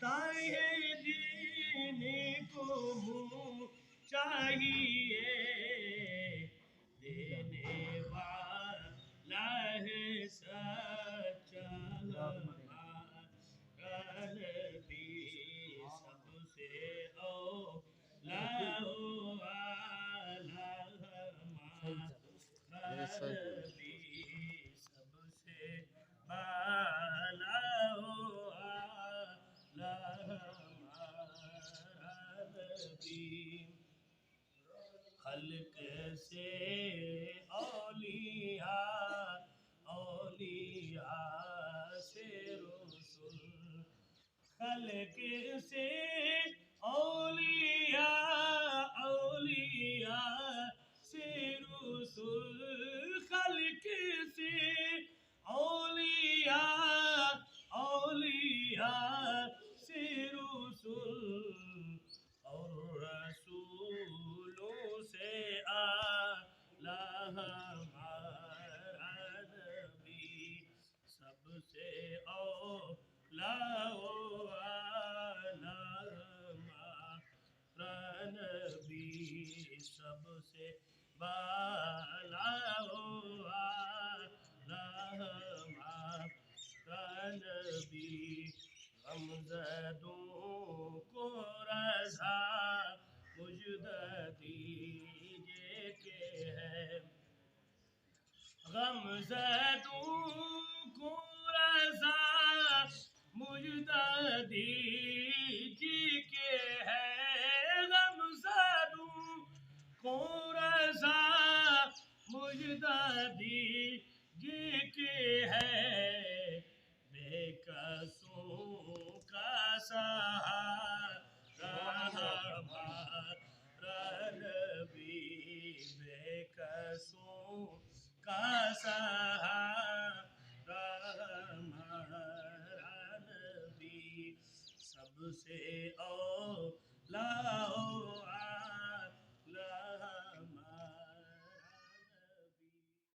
سائے دین کو منہ چاہیے دینے والا ہے سچا ہمارا نبی سب سے اولا والا ہمارا نبی سب سے بالا والا ہمارا نبی خلق سے اولیاء اولیاء سے رسول خلق سے اولیاء اولیاء سے رسول خلق سے اولیاء اولیاء سے رسول اور رسولوں سے اعلیٰ ہمارا نبی سب سے اولیٰ والا ہمارا نبی سب سے بالا والا ہمارا نبی غمزدوں کو رضا مجھ دیجیے کہ ہے غمزدوں کو رضا مجھ دیجیے کہ ہے غمزدوں کو رضا مجھ دیجیے کہ ہے بے کسوں کا سہارا ہمارا نبی بے کسوں کا سہارا ہمارا نبی سب سے